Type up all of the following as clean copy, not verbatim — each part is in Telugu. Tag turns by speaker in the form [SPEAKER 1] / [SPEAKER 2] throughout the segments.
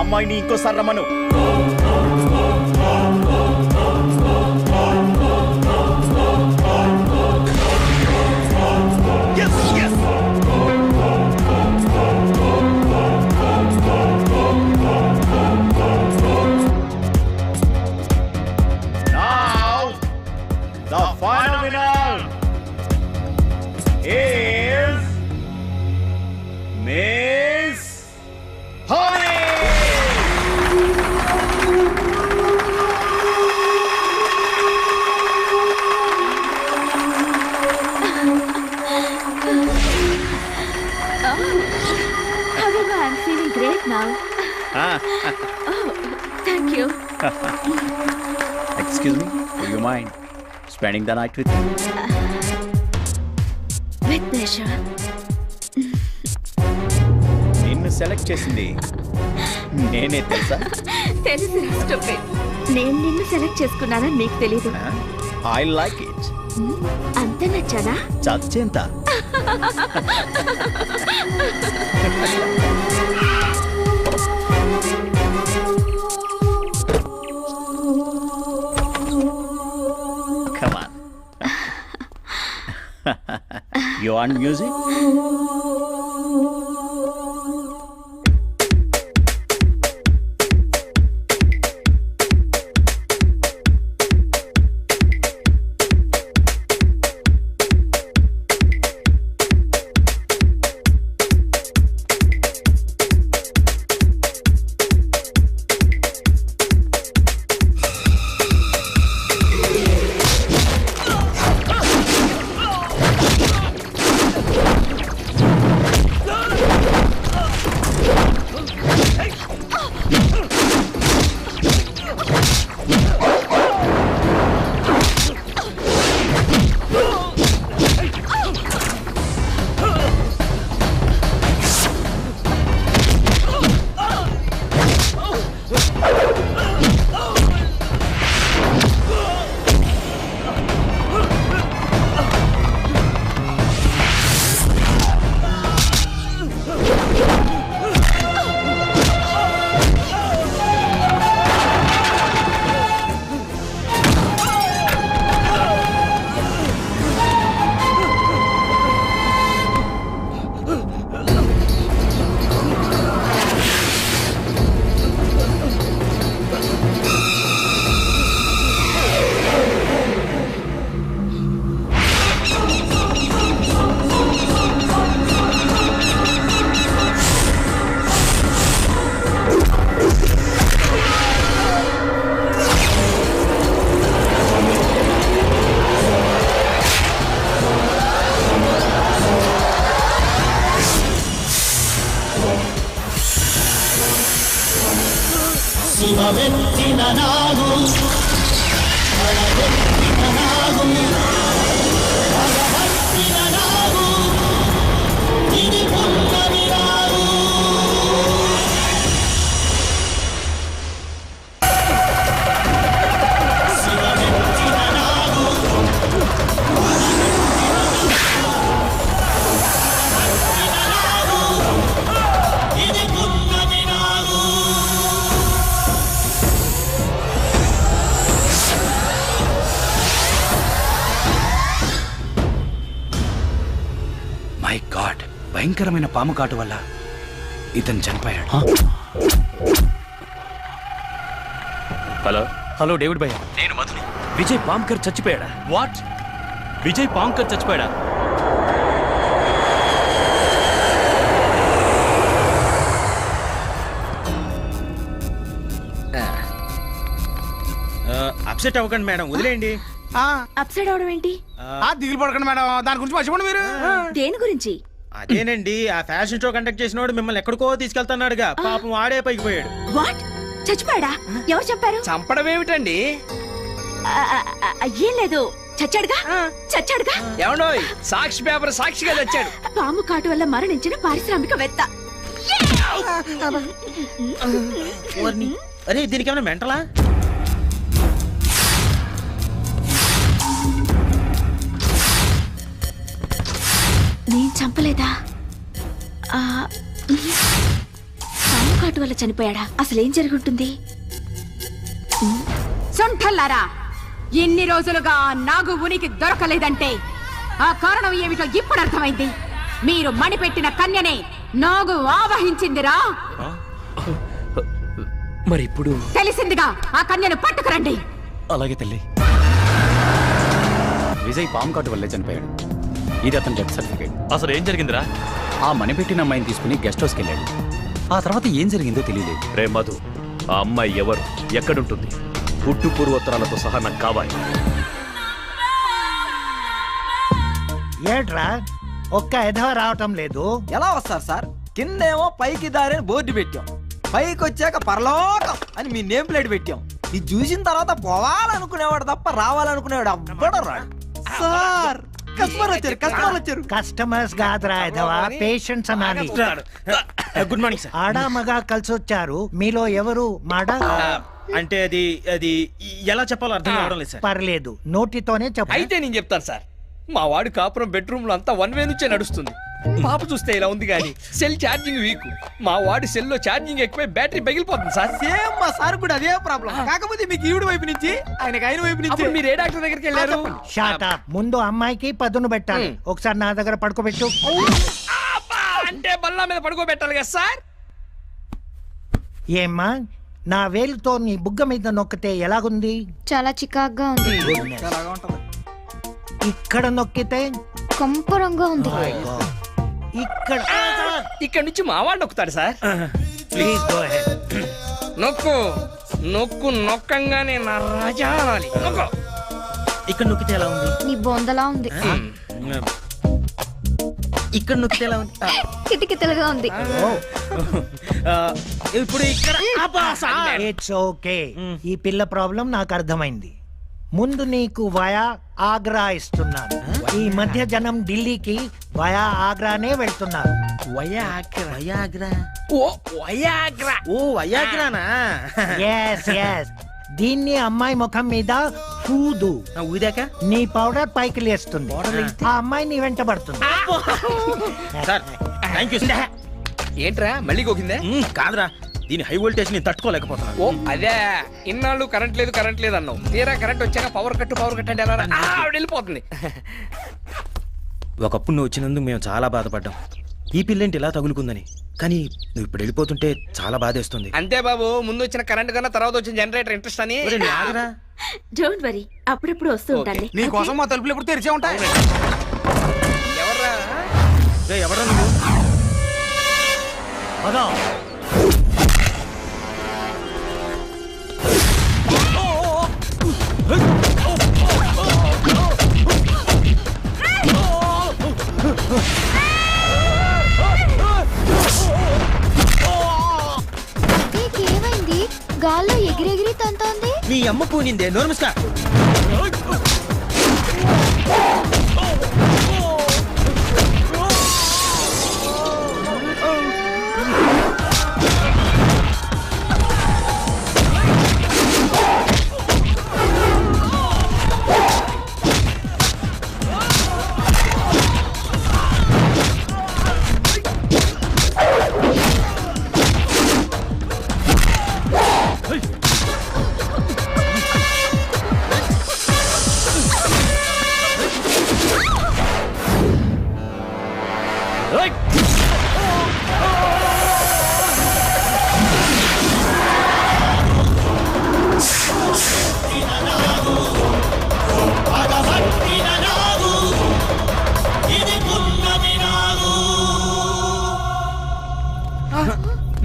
[SPEAKER 1] అమ్మాయిని ఇంకోసారి రమ్మను. The final winner is Miss Honey.
[SPEAKER 2] However, I'm feeling great now. Oh, thank you.
[SPEAKER 1] Excuse me, do you mind spending the night with me?
[SPEAKER 2] With pleasure.
[SPEAKER 1] నిన్ను సెలెక్ట్ చేసింది నేనే తెలుసా?
[SPEAKER 2] తెలుసు స్టూపిడ్. నేను నిన్ను సెలెక్ట్ చేసుకున్నానని నీకు తెలీదు.
[SPEAKER 1] I like it.
[SPEAKER 2] అంత నచ్చానా?
[SPEAKER 1] చచ్చేంత. Come on. You want music?
[SPEAKER 3] శివమెత్తిన నాగు బలమెత్తిన నాగు భగవత్తిన నాగు ఇది పున్నమి నాగు శివమెత్తిన నాగు భగవత్తిన నాగు ఇది పున్నమి నాగు.
[SPEAKER 4] మై గాడ్, భయంకరమైన పాము కాటు వల్ల ఇతను చనిపోయాడు.
[SPEAKER 5] హలో హలో డేవిడ్ భయ్య,
[SPEAKER 4] నేను మధుని.
[SPEAKER 5] విజయ్ పాంకర్ చచ్చిపోయాడా?
[SPEAKER 4] వాట్?
[SPEAKER 5] విజయ్ పాంకర్ చచ్చిపోయాడా?
[SPEAKER 6] అప్సెట్ అవ్వకండి మేడం, వదిలేయండి.
[SPEAKER 2] అప్సైడ్ అవడం ఏంటి?
[SPEAKER 6] దిగులు పడకండి మేడం, దాని గురించి మర్చిపోండి మీరు.
[SPEAKER 2] దేని గురించి?
[SPEAKER 6] అదేనండి, ఆ ఫ్యాషన్ షో కండక్ట్ చేసిన వాడు మిమ్మల్ని ఎక్కడికో తీసుకెళ్తున్నాడుగా, పాపం వాడే పైకి పోయాడు.
[SPEAKER 2] వాట్? చచ్చిపోయాడా? ఎవరు చెప్పారు?
[SPEAKER 4] చంపడం ఏమిటండి?
[SPEAKER 2] ఏం లేదు, చచ్చాడుగా. చచ్చాడుగా.
[SPEAKER 4] ఏమండోయ్, సాక్షి పేపర్ సాక్షిగా తెచ్చాడు.
[SPEAKER 2] పాము కాటు వల్ల మరణించిన పారిశ్రామికవేత్త.
[SPEAKER 6] అరే దీనికి ఏమైనా మెంటలా?
[SPEAKER 2] నేను చంపలేదా? పాము కాటు వల్ల చనిపోయాడా? అసలేం జరుగుంటుంది?
[SPEAKER 7] సొంఠల్లారా, ఇన్ని రోజులుగా ఆ నాగు ఉనికి దొరకలేదంటే ఆ కారణం ఏమిటో ఇప్పుడు అర్థమైంది. మీరు మణిపెట్టిన కన్యనే నాగు ఆవహించిందిరా.
[SPEAKER 5] మరి ఇప్పుడు
[SPEAKER 7] తెలిసిందిగా ఆ కన్యను పట్టుకురండి.
[SPEAKER 5] అలాగే తల్లి.
[SPEAKER 4] విజయ్ పాము కాటు వల్లే చనిపోయాడు. ఇది అతని డెత్ సర్టిఫికేట్.
[SPEAKER 5] అసలు ఏం జరిగిందిరా?
[SPEAKER 4] ఆ మణిపెట్టిన అమ్మాయిని తీసుకుని గెస్ట్ హౌస్కి వెళ్ళాడు. ఆ తర్వాత ఏం జరిగిందో తెలియలేదు.
[SPEAKER 5] రే మధు, ఆ అమ్మాయి ఎవరు, ఎక్కడుంటుంది? పుట్టు పూర్వోత్తరాలతో సహా నాకు కావాలి.
[SPEAKER 8] ఏట్రా ఒక్క ఎధవ రావటం లేదు?
[SPEAKER 9] ఎలా వస్తారు సార్? కిందేమో పైకి దారిని బోర్డు పెట్టాం, పైకి వచ్చాక పరలోకం అని మీ నేమ్ ప్లేట్ పెట్టాం. ఇది చూసిన తర్వాత పోవాలనుకునేవాడు తప్ప రావాలనుకునేవాడు అవ్వడం రాడు. సార్ కస్టమర్ వచ్చారు.
[SPEAKER 8] కస్టమర్స్ కాదురా ఎధవ, పేషెంట్స్ అనాలి.
[SPEAKER 6] Good morning sir.
[SPEAKER 8] ఆడా మగా కలిసి వచ్చారు. మీలో ఎవరు మాడ?
[SPEAKER 6] అంటే అది అది ఎలా చెప్పాలో అర్థం కావడం లేదు సార్.
[SPEAKER 8] పర్లేదు, నోటితోనే చెప్పు.
[SPEAKER 9] అయితే నేను చెప్తాను సార్. మా వాడు కాపురం బెడ్రూమ్ లో అంతా వన్ వే నుంచే నడుస్తుంది. పాప చూస్తే ఇలా ఉంది కానీ సెల్ ఛార్జింగ్ వీక్. మా వాడి సెల్ లో ఛార్జింగ్ ఎక్కువై బ్యాటరీ పగిలిపోతుంది సార్. సేమ్ మా సార్ కూడా అదే ప్రాబ్లం. కాకపోతే మీకు ఈవిడ వైపు నుంచి ఆయనకి ఆయన వైపు నుంచి. మీరు ఏ డాక్టర్ దగ్గరికి వెళ్ళారు?
[SPEAKER 8] Shot up. ముందు అమ్మాయికి పదును పెట్టాలి. ఒకసారి నా దగ్గర పడుకోబెట్టు.
[SPEAKER 9] అంటే బల్లా మీద పడుకోబెట్టాలి కదా సార్.
[SPEAKER 8] ఏమ్మా, నా వేలుతో నీ బుగ్గ మీద నొక్కితే ఎలాగుంది?
[SPEAKER 2] చాలా చికాగ్గా ఉంది.
[SPEAKER 8] ఇక్కడ నొక్కితే
[SPEAKER 2] కంపరంగా ఉంది.
[SPEAKER 8] ఇక్కడ
[SPEAKER 9] ఇక్కడ నుంచి మా వాడు నొక్కుతాడు సార్.
[SPEAKER 8] Please go ahead.
[SPEAKER 9] నొక్కు నొక్కు నొక్కంగానే నా రాజా అనాలి. నొక్కు.
[SPEAKER 6] ఇక్కడ నొక్కితే ఎలా ఉంది?
[SPEAKER 2] నీ బొందలా ఉంది.
[SPEAKER 6] ఇక్కడ నొక్కితే ఎలా ఉంది?
[SPEAKER 2] కిటికితలుగా ఉంది.
[SPEAKER 6] ఇప్పుడు ఇక్కడ
[SPEAKER 8] ఇట్స్ ఓకే. ఈ పిల్ల ప్రాబ్లం నాకు అర్థమైంది. ముందు నీకు వయా ఆగ్రా ఇస్తున్నాను. ఈ మధ్య జనం ఢిల్లీకి వయా ఆగ్రానే వెళ్తున్నారు.
[SPEAKER 6] వయాగ్రా.
[SPEAKER 9] ఓ వయాగ్రా.
[SPEAKER 6] ఓ వయాగ్రానా?
[SPEAKER 8] Yes yes. దీన్ని అమ్మాయి ముఖం మీద ఊదు.
[SPEAKER 6] ఊదాక
[SPEAKER 8] నీ పౌడర్ పైకి లేస్తుంది. ఆ అమ్మాయి నీ వెంటబడుతుంది.
[SPEAKER 6] Sir thank you sir.
[SPEAKER 9] ఏంట్రా మళ్ళీ కోకిందే?
[SPEAKER 6] కాదురా, దీని హై వోల్టేజ్ ని తట్టుకోలేకపోతున్నా.
[SPEAKER 9] ఓ అదే, ఇన్నాళ్ళు కరెంట్ లేదు అన్నావు. తీరా కరెంట్ వచ్చాక పవర్ కట్ అంటే ఎలా ఆవిడ వెళ్ళిపోతుంది.
[SPEAKER 6] ఒకప్పుడు నువ్వు వచ్చినందుకు మేము చాలా బాధపడ్డాం. ఈ పిల్లేంటి ఇలా తగులుకుందని. కానీ నువ్వు ఇప్పుడు వెళ్ళిపోతుంటే చాలా బాధేస్తుంది.
[SPEAKER 9] అంతే బాబు, ముందు వచ్చిన కరెంట్ కన్నా తర్వాత వచ్చిన జనరేటర్ ఇంట్రెస్ట్ అని.
[SPEAKER 2] డోంట్ వరీ, అప్పుడప్పుడు వస్తూ ఉంటాను.
[SPEAKER 9] నీకోసం మా తలుపులు ఎప్పుడు తెరిచే ఉంటాయి. ఎవర్రా?
[SPEAKER 6] ఎవరా నువ్వు?
[SPEAKER 2] ఏమైంది? గాల్లో ఎగిరెగిరి తంతోంది.
[SPEAKER 6] నీ అమ్మ పూనిందే. నోర్మస్కా.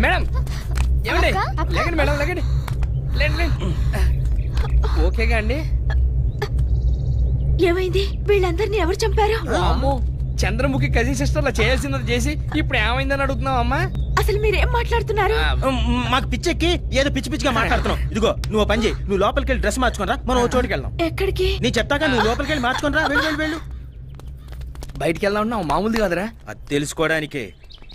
[SPEAKER 9] మేడం ఏమండి? లేకండి మేడం, లేకండి. లేండి. ఓకేగా అండి?
[SPEAKER 2] ఏమైంది? వీళ్ళందరినీ ఎవరు చంపారు?
[SPEAKER 9] అమ్మో, చంద్రముఖి కజిన్ సిస్టర్ లా చేయాల్సింది చేసి ఇప్పుడు ఏమైందని అడుగుతున్నావు అమ్మా?
[SPEAKER 2] అసలు మీరేం మాట్లాడుతున్నారు?
[SPEAKER 6] మాకు పిచ్చెక్కి ఏదో పిచ్చి పిచ్చిగా మాట్లాడుతున్నావు. ఇదిగో నువ్వు పని చేయి, నువ్వు లోపలికి వెళ్ళి డ్రెస్ మార్చుకోనరా, మనం ఓ చోటుకి వెళ్దాం.
[SPEAKER 2] ఎక్కడికి?
[SPEAKER 6] నీ చెప్తాక నువ్వు లోపలికి వెళ్ళి మార్చుకోనరా. వెళ్ళు.
[SPEAKER 9] బయటికి వెళ్దాం ఉన్నావు, మామూలుది కాదురా.
[SPEAKER 6] అది తెలుసుకోవడానికి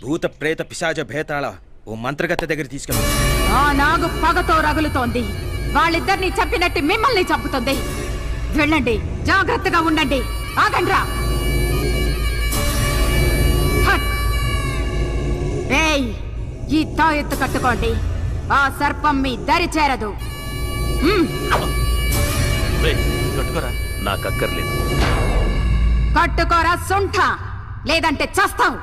[SPEAKER 6] భూత ప్రేత పిశాచ భేతాళ ఓ మంత్రగత్తె దగ్గర తీసుకెళ్ళి.
[SPEAKER 7] ఆ నాగు పగతో రగులుతోంది. వాళ్ళిద్దరిని చంపినట్టు మిమ్మల్ని చంపుతుంది. వెళ్ళండి, జాగ్రత్తగా ఉండండి. ఆగండ్రా. ఏయ్, ఈ తాయెత్తు కట్టుకోండి. ఆ సర్పం మీ దరి చేరదు.
[SPEAKER 5] కట్టుకోరా. నాకక్కర్లేదు.
[SPEAKER 7] కట్టుకోరా సొంఠ, లేదంటే చస్తావు.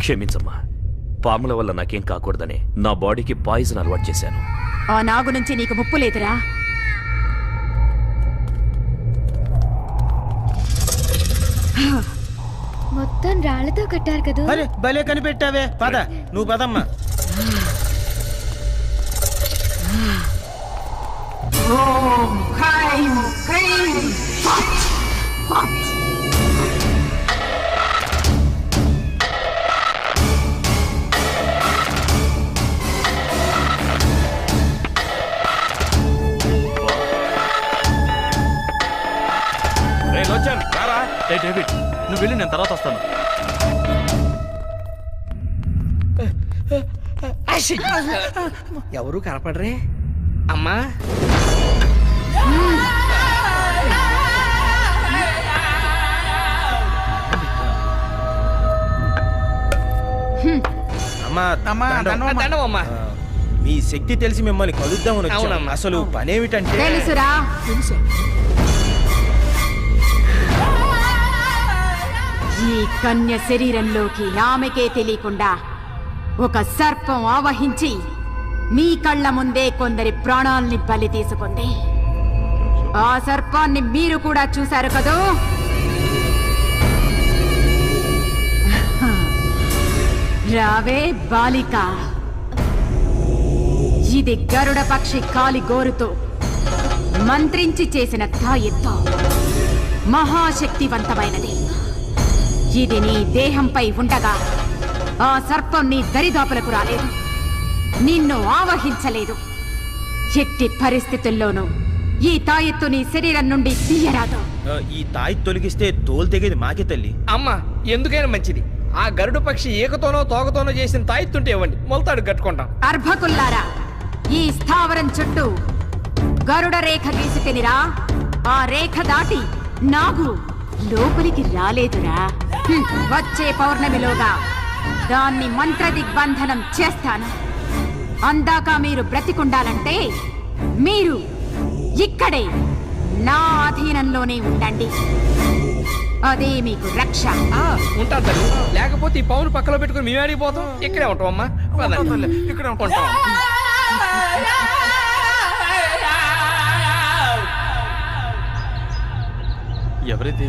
[SPEAKER 5] క్షమించమ్మా, పాముల వల్ల నాకేం కాకూడదని నా బాడీకి పాయిజన్ అలవాటు చేశాను.
[SPEAKER 7] ఆ నాగు నుంచి నీకు ముప్పు లేదురా.
[SPEAKER 2] మొత్తం రాళ్లతో కట్టారు కదా.
[SPEAKER 6] అరే భలే కనిపెట్టావే. పద నువ్వు పదమ్మా.
[SPEAKER 5] డేవిడ్, నువ్వు వెళ్ళి నేను తర్వాత వస్తాను.
[SPEAKER 9] ఎవరు కనపడరే అమ్మా.
[SPEAKER 6] అమ్మా
[SPEAKER 9] దండవమ్మా.
[SPEAKER 6] మీ శక్తి తెలిసి మిమ్మల్ని కలుద్దామని వచ్చాం.
[SPEAKER 9] అవునమ్మా.
[SPEAKER 6] అసలు పనేమిటంటే
[SPEAKER 7] తెలుసురా. ఈ కన్య శరీరంలోకి ఆమెకే తెలియకుండా ఒక సర్పం ఆవహించి మీ కళ్ళ ముందే కొందరి ప్రాణాల్ని బలి తీసుకుంది. ఆ సర్పాన్ని మీరు కూడా చూశారు కదూ. రావే బాలిక. ఇది గరుడ పక్షి కాలి గోరుతో మంత్రించి చేసిన తాయెత్తు. మహాశక్తివంతమైనది. ఇది నీ దేహంపై ఉండగా ఆ సర్పం నీ దరిదాపులకు రాలేదు, నిన్ను ఆవహించలేదు. ఎట్టి పరిస్థితుల్లోనూ ఈ తాయెత్తు నీ శరీరం నుండి తీయరాదు.
[SPEAKER 6] ఈ తాయి తొలగిస్తే తోలు తెగేది మాకే తల్లి.
[SPEAKER 9] అమ్మా, ఎందుకైనా మంచిది ఆ గరుడు పక్షి ఏకతోనో తోకతోనో చేసిన తాయెత్తుంటే ఇవ్వండి, మొలతాడు కట్టుకుంటాం.
[SPEAKER 7] అర్భకుల్లారా, ఈ స్థావరం చుట్టూ గరుడ రేఖ గీసి తినిరా. ఆ రేఖ దాటి నాగు లోపలికి రాలేదురా. వచ్చే పౌర్ణమిలోగా దాన్ని మంత్ర దిగ్బంధనం చేస్తాను. అందాక మీరు బ్రతికుండాలంటే మీరు ఇక్కడే నా అధీనంలోనే ఉండండి. అదే మీకు రక్ష.
[SPEAKER 9] ఉంటాను తల్లి, లేకపోతే ఈ పౌను పక్కలో పెట్టుకుని మేము అడిగిపోతాం. ఇక్కడే ఉంటాం అమ్మా. ఇక్కడే ఉంటాం.
[SPEAKER 5] ఎవరిది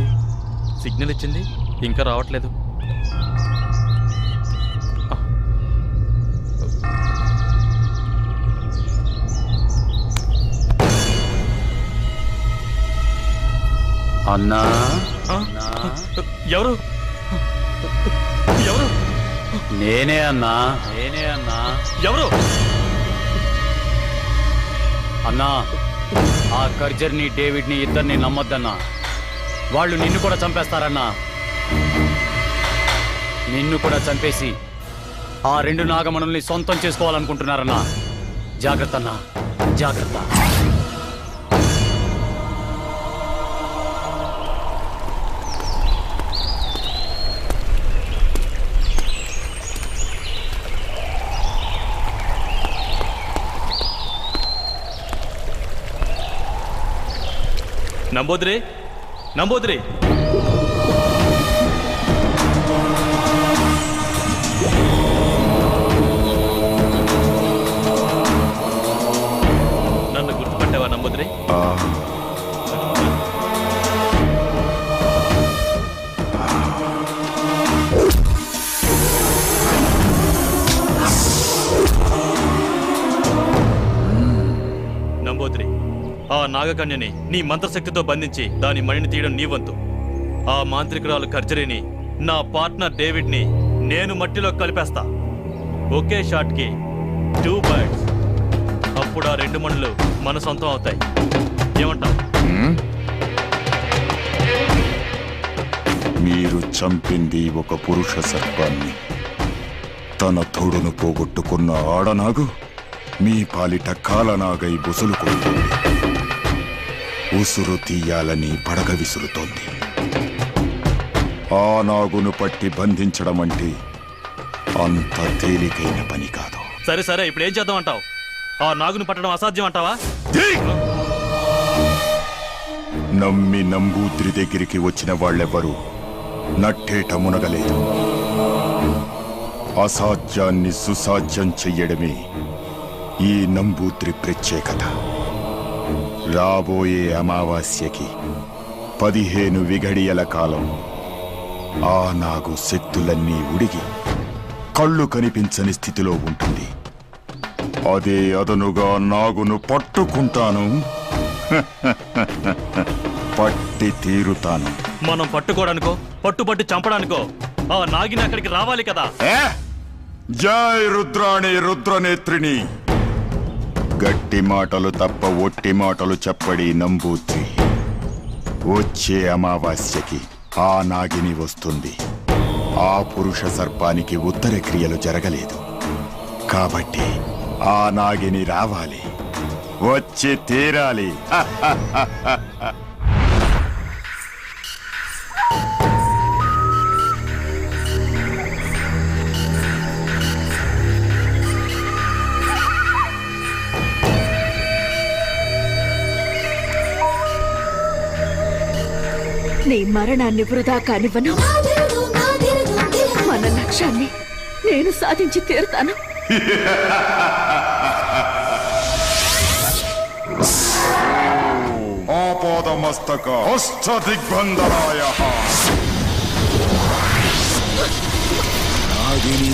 [SPEAKER 5] సిగ్నల్ ఇచ్చింది? ఇంకా రావట్లేదు.
[SPEAKER 10] అన్నా,
[SPEAKER 5] ఎవరు ఎవరు?
[SPEAKER 10] నేనే అన్నా.
[SPEAKER 5] ఎవరు
[SPEAKER 10] అన్నా, ఆ కర్జర్ని డేవిడ్ని ఇద్దరిని నమ్మొద్దన్నా. వాళ్ళు నిన్ను కూడా చంపేస్తారన్నా. నిన్ను కూడా చంపేసి ఆ రెండు నాగమణుల్ని సొంతం చేసుకోవాలనుకుంటున్నారన్నా. జాగ్రత్త అన్నా, జాగ్రత్త.
[SPEAKER 5] నంబోద్రే, నంబోద్రే. నన్ను గుర్తుపట్టావా నంబోద్రే? నంబోద్రే, ఆ నాగకన్యని నీ మంత్రశక్తితో బంధించి దాని మణిని తీయడం నీ వంతు. ఆ మాంత్రికురాలు కర్జరీని, నా పార్ట్నర్ డేవిడ్ని నేను మట్టిలో కలిపేస్తా. ఒకే షాట్కి 2 birds. అప్పుడు ఆ రెండు మణులు మన సొంతం అవుతాయి. ఏమంటావు?
[SPEAKER 11] మీరు చంపింది ఒక పురుష సర్పాన్ని, తన తోడును పోగొట్టుకున్న ఆడనాగు మీ పాలిట కాలనాగై బుసలు కొడుతుంది. ఉసురు తీయాలని పడగ విసురుతోంది. ఆ నాగును పట్టి బంధించడం అంటే అంత తేలికైన పని కాదు.
[SPEAKER 5] సరే సరే, ఇప్పుడు ఏం చేద్దాం అంటావు? ఆ నాగును పట్టడం అసాధ్యం అంటావా?
[SPEAKER 11] నమ్మి నంబూద్రి దగ్గరికి వచ్చిన వాళ్ళెవ్వరూ నట్టేట మునగలేదు. అసాధ్యాన్ని సుసాధ్యం చెయ్యడమే ఈ నంబూద్రి ప్రత్యేకత. రాబోయే అమావాస్యకి 15 విఘడియల కాలం ఆ నాగు శక్తులన్నీ ఉడిగి కళ్ళు కనిపించని స్థితిలో ఉంటుంది. అదే అదనుగా నాగును పట్టుకుంటాను. పట్టి తీరుతాను.
[SPEAKER 5] మనం పట్టుకోవడానికో పట్టుబట్టి చంపడానికో ఆ నాగిని అక్కడికి రావాలి కదా.
[SPEAKER 11] జై రుద్రాణి రుద్రనేత్రిని. గట్టి మాటలు తప్ప ఒట్టి మాటలు చెప్పడి నంబూద్రి. వచ్చే అమావాస్యకి ఆ నాగిని వస్తుంది. ఆ పురుష సర్పానికి ఉత్తర క్రియలు జరగలేదు కాబట్టి ఆ నాగిని రావాలి, వచ్చి తీరాలి.
[SPEAKER 2] నీ మరణాన్ని వృధా కానివ్వను. మన లక్ష్యాన్ని నేను సాధించి తీరుతాను.
[SPEAKER 11] ఆపాదమస్తక హస్తదిగ్బంధనాయ నాగిని.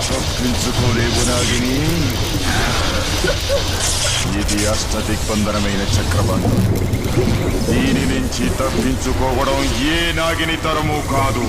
[SPEAKER 11] తప్పించుకోలేవు నాగిని. ఇది అష్టదిగ్బంధనమైన చక్రబంధం. దీని నుంచి తప్పించుకోవడం ఏ నాగిని తరము కాదు.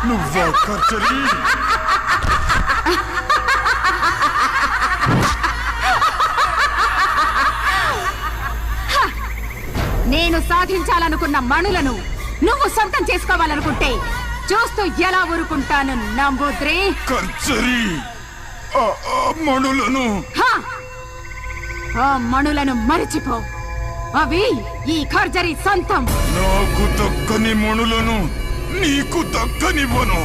[SPEAKER 11] నువ్వా కర్చరీ?
[SPEAKER 7] నేను సాధించాలనుకున్న మణులను నువ్వు సొంతం చేసుకోవాలనుకుంటే చూస్తూ ఎలా ఊరుకుంటాను నంబూద్రి?
[SPEAKER 11] కర్చరీ, మణులను
[SPEAKER 7] ఆ మణులను మరిచిపో. అవి ఈ ఖర్జరీ సొంతం.
[SPEAKER 11] నాకు దక్కని మణులను నీకు దక్కనివ్వను.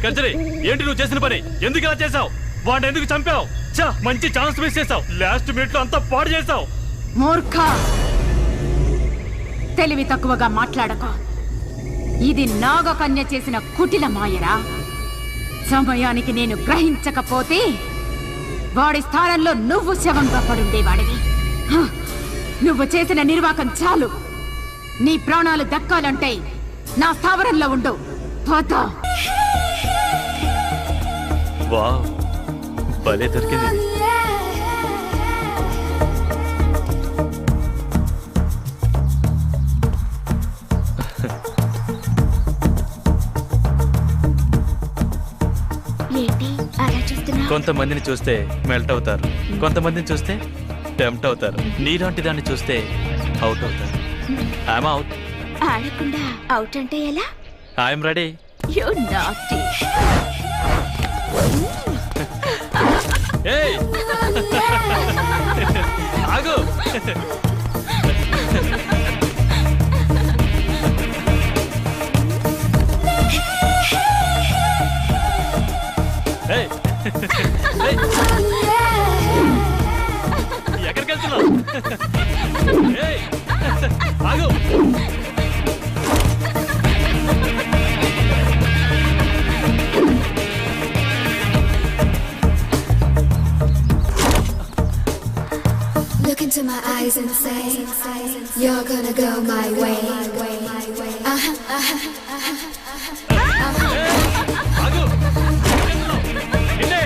[SPEAKER 5] కంచరి, ఏంటి నువ్వు చేసిన పని? ఎందుకు ఇలా చేసావు? వాడిని ఎందుకు చంపావు? మంచి ఛాన్స్ మిస్ చేసావు. లాస్ట్ మినిట్ లో అంతా పాడు చేసావు.
[SPEAKER 7] మూర్ఖ, తెలివి తక్కువగా మాట్లాడకు. ఇది నాగకన్య చేసిన కుటిల మాయరా. సమయానికి నేను గ్రహించకపోతే వాడి స్థానంలో నువ్వు శవంగా పడుండేవాడివి. నువ్వు చేసిన నిర్వాకం చాలు. నీ ప్రాణాలు దక్కాలంటే నా స్థావరంలో ఉండు. పద.
[SPEAKER 5] వావ్, భలే దొరికింది. కొంతమందిని చూస్తే మెల్ట్ అవుతారు, కొంతమందిని చూస్తే టెంప్ట్ అవుతారు. నీలాంటి దాన్ని చూస్తే అవుట్ అవుతారు. I'm out.
[SPEAKER 2] ఆడకుండా అవుట్ అంటే ఎలా?
[SPEAKER 5] I'm ready.
[SPEAKER 2] You naughty.
[SPEAKER 5] ఏయ్ ఆగు. ఏయ్ ఎక్కడికి వెళ్తున్నావు? ఏయ్ ఆగు.
[SPEAKER 12] Look into my eyes and say, you're gonna go my way.
[SPEAKER 5] ఆగు. నిన్నే.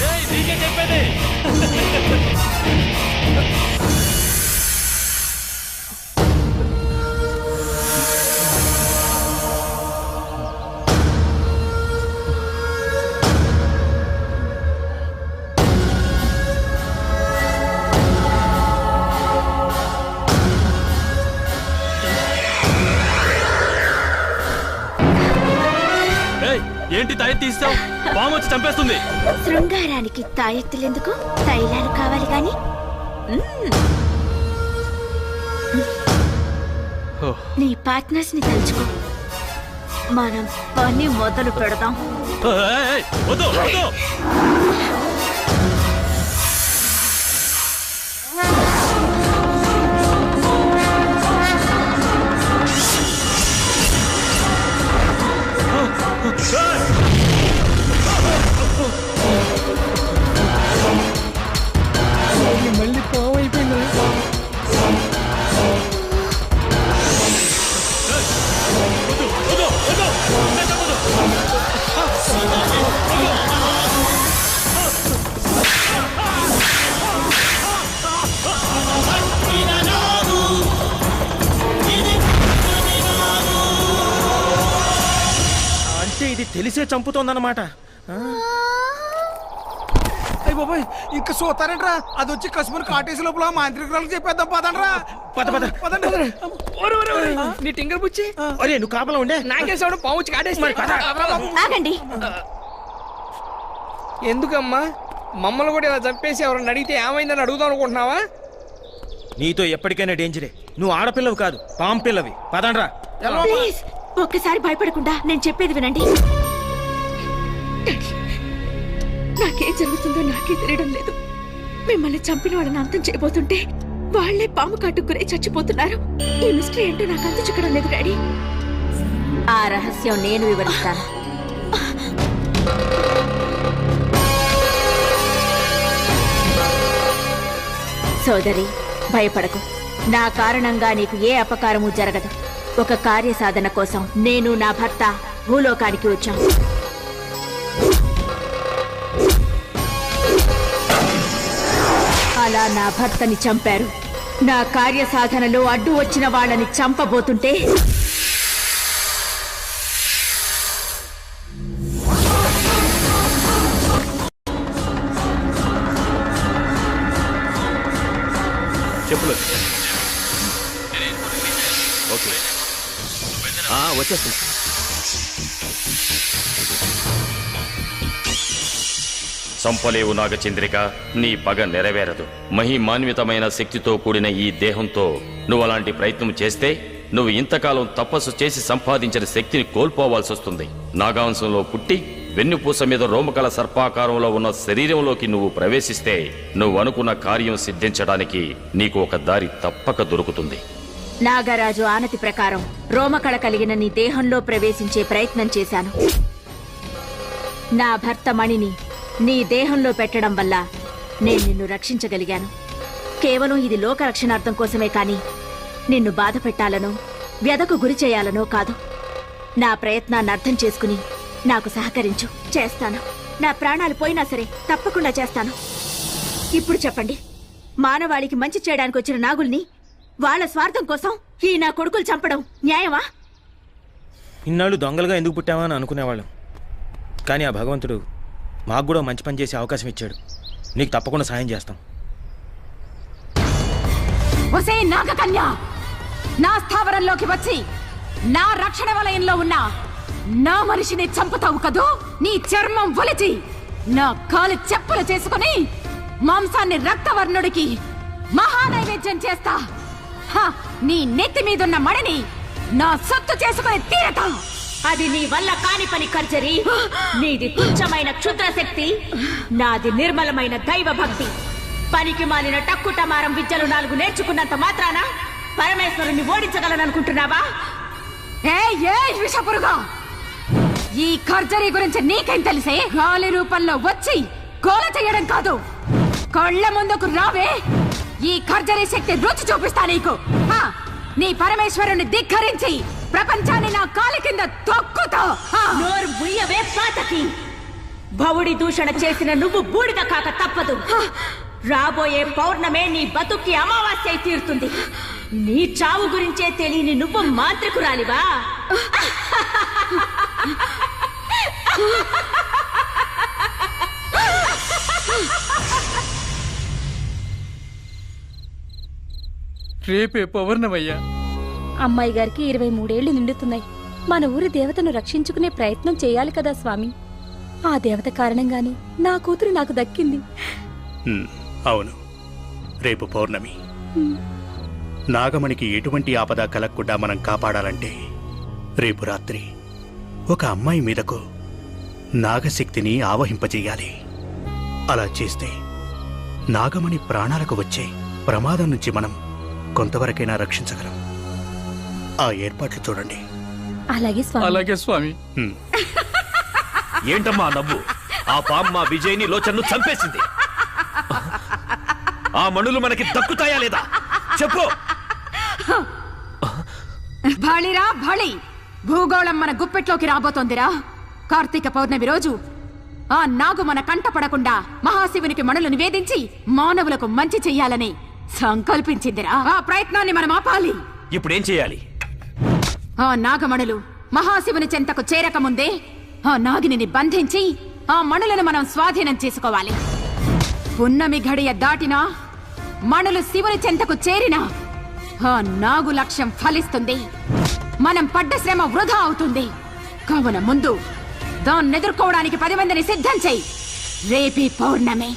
[SPEAKER 5] ఏయ్ నీకే చెప్పేది. ఏంటి తాయి తీస్తావు? పాము వచ్చి చంపేస్తుంది.
[SPEAKER 2] శృంగారానికి తాయెత్తులెందుకు? తైలాలు కావాలి గాని. నీ పార్ట్నర్స్ ని తలుచుకో. మనం పని మొదలు పెడదాం.
[SPEAKER 5] వద్దు వద్దు.
[SPEAKER 9] మళ్ళీ పాము అయిపోయింది.
[SPEAKER 6] అంటే ఇది తెలిసే చంపుతోందన్నమాట.
[SPEAKER 9] అయ్య బాబాయ్, ఇంకా చూస్తారంట్రా? అది వచ్చి కసుమని కాటేసి లోపల మాంత్రికురాలకు చెప్పేద్దాం. పదండ్రా.
[SPEAKER 6] పద పద
[SPEAKER 9] పదండి. నీ టింగర్ బుచ్చి.
[SPEAKER 6] అరే నువ్వు కాపలా ఉండే.
[SPEAKER 9] నాకేసాడు పాము వచ్చి కాటేసి.
[SPEAKER 2] ఆగండి.
[SPEAKER 9] ఎందుకమ్మా మమ్మల్ని కూడా ఇలా చంపేసి ఎవరన్నా అడిగితే ఏమైందని అడుగుదాం అనుకుంటున్నావా?
[SPEAKER 6] నీతో ఎప్పటికైనా డేంజరే. నువ్వు ఆడపిల్లవి కాదు, పాము పిల్లవి. పదండ్రా.
[SPEAKER 2] ప్లీజ్ ఒక్కసారి భయపడకుండా నేను చెప్పేది వినండి. నాకేం జరుగుతుందో నాకే తెలియడం లేదు. మిమ్మల్ని చంపిన వాళ్ళని అంతం చేయబోతుంటే వాళ్లే పాము కాటుకునే చచ్చిపోతున్నారు. ఈ మిస్టరీ ఏంటో నాకు అంత చిక్కడం లేదు డాడీ. ఆ రహస్యం నేను వివరిస్తాను. సోదరి, భయపడకు. నా కారణంగా నీకు ఏ అపకారము జరగదు. ఒక కార్యసాధన కోసం నేను నా భర్త భూలోకానికి వచ్చాం. అలా నా భర్తని చంపారు. నా కార్యసాధనలో అడ్డు వచ్చిన వాళ్ళని చంపబోతుంటే
[SPEAKER 5] చెప్పులు. ఓకే వచ్చేస్తున్నా.
[SPEAKER 13] సంపలేవు నాగచంద్రిక, నీ పగ నెరవేరదు. మహిమాన్వితమైన శక్తితో కూడిన ఈ దేహంతో నువ్వు అలాంటి ప్రయత్నం చేస్తే నువ్వు ఇంతకాలం తపస్సు చేసి సంపాదించిన శక్తిని కోల్పోవాల్సి వస్తుంది. నాగాంశంలో పుట్టి వెన్నుపూస మీద రోమకల సర్పాకారంలో ఉన్న శరీరంలోకి నువ్వు ప్రవేశిస్తే నువ్వు అనుకున్న కార్యం సిద్ధించడానికి నీకు ఒక దారి తప్పక దొరుకుతుంది.
[SPEAKER 2] నాగరాజు ఆనతి ప్రకారం రోమకళ కలిగిన నీ దేహంలో ప్రవేశించే ప్రయత్నం చేశాను. నా భర్త మణిని నీ దేహంలో పెట్టడం వల్ల నేను నిన్ను రక్షించగలిగాను. కేవలం ఇది లోక రక్షణార్థం కోసమే కాని నిన్ను బాధ పెట్టాలనో వ్యధకు గురి చేయాలనో కాదు. నా ప్రయత్నాన్ని అర్థం చేసుకుని నాకు సహకరించు. చేస్తాను. నా ప్రాణాలు పోయినా సరే తప్పకుండా చేస్తాను. ఇప్పుడు చెప్పండి, మానవాళికి మంచి చేయడానికి వచ్చిన నాగుల్ని వాళ్ళ స్వార్థం కోసం ఈ నా కొడుకులు చంపడం న్యాయమా?
[SPEAKER 6] ఇన్నాళ్ళు దొంగలుగా ఎందుకు పుట్టావా అని అనుకునేవాళ్ళం. కానీ ఆ భగవంతుడు మాకు కూడా మంచి పని చేసే అవకాశం ఇచ్చాడు. నీకు తప్పకుండా సాయం చేస్తాం.
[SPEAKER 7] ఒసే నాగకన్య, నా స్థావరంలోకి వచ్చి నా రక్షణ వలయంలో ఉన్న నా మనిషిని చంపుతావు కదూ? నీ చర్మం ఒలిచి నా కాలు చెప్పులు చేసుకుని మాంసాన్ని రక్తవర్ణుడికి మహానైవేద్యం చేస్తా. నీ నెత్తి మీదున్న మడిని నా సొత్తు చేసుకుని తీరతా.
[SPEAKER 2] అది నీ వల్ల కాని పని కర్జరి. నీది తుచ్చమైన క్షుద్ర శక్తి, నాది నిర్మలమైన దైవ భక్తి. పనికి మాలిన టక్కుటమారం విద్యలు 4 నేర్చుకున్నంత మాత్రాన పరమేశ్వరుని ఓడించగలననుకుంటున్నావా?
[SPEAKER 7] విషపురుగా, ఈ ఖర్జరీ గురించి నీకేం తెలిసే? గాలి రూపంలో వచ్చి గోల చేయడం కాదు, కళ్ళ ముందుకు రావే. ఈ ఖర్జరీ శక్తి రుచి చూపిస్తా నీకు. నీ పరమేశ్వరుని ధిక్కరించి ప్రపంచాన్ని నా కాలి కింద తొక్కుతా.
[SPEAKER 2] నోరు ముయ్యవే పాతకి. భవుడి దూషణ చేసిన నువ్వు బూడిద కాక తప్పదు. రాబోయే పౌర్ణమే నీ బతుక్కి అమావాస్య తీరుతుంది. నీ చావు గురించే తెలియని నువ్వు మాంత్రికురాలివా?
[SPEAKER 9] రేపే పౌర్ణమయ్యా.
[SPEAKER 14] అమ్మాయి గారికి 23 ఏళ్లు నిండుతున్నాయి. మన ఊరి దేవతను రక్షించుకునే ప్రయత్నం చేయాలి కదా స్వామి. ఆ దేవత కారణంగానే నా కూతురు నాకు దక్కింది.
[SPEAKER 15] అవును, రేపు పౌర్ణమి. నాగమణికి ఎటువంటి ఆపద కలగకుండా మనం కాపాడాలంటే రేపు రాత్రి ఒక అమ్మాయి మీదకు నాగశక్తిని ఆవహింపజేయాలి. అలా చేస్తే నాగమణి ప్రాణాలకు వచ్చే ప్రమాదం నుంచి మనం కొంతవరకైనా రక్షించగలం. ఆ ఏర్పాట్లు చూడండి.
[SPEAKER 14] అలాగే స్వామి.
[SPEAKER 9] అలాగే స్వామి.
[SPEAKER 16] ఏంటమ్మా నవ్వు? ఆ పాము మా విజయ్ని లోచన్ను చంపేసింది. ఆ మణులు మనకి దక్కుతాయా లేదా చెప్పు.
[SPEAKER 7] భళిరా భళి, భూగోళం మన గుప్పెట్లోకి రాబోతోందిరా. కార్తీక పౌర్ణమి రోజు ఆ నాగు మన కంట పడకుండా మహాశివునికి మణులు నివేదించి మానవులకు మంచి చెయ్యాలని సంకల్పించిందిరా. ఆ ప్రయత్నాన్ని మనం ఆపాలి.
[SPEAKER 16] ఇప్పుడేం చేయాలి?
[SPEAKER 7] ఆ నాగమణులు మహాశివుని చెంతకు చేరకముందే ఆ నాగిని బంధించి ఆ మణులను మనం స్వాధీనం చేసుకోవాలి. పున్నమి గడియ దాటినా మణులు శివుని చెంతకు చేరినా ఆ నాగు లక్ష్యం ఫలిస్తుంది. మనం పడ్డ శ్రమ వృధా అవుతుంది. కావున ముందు దాన్ని ఎదుర్కోవడానికి 10 మందిని సిద్ధం చెయ్యి. రేపీ పౌర్ణమి.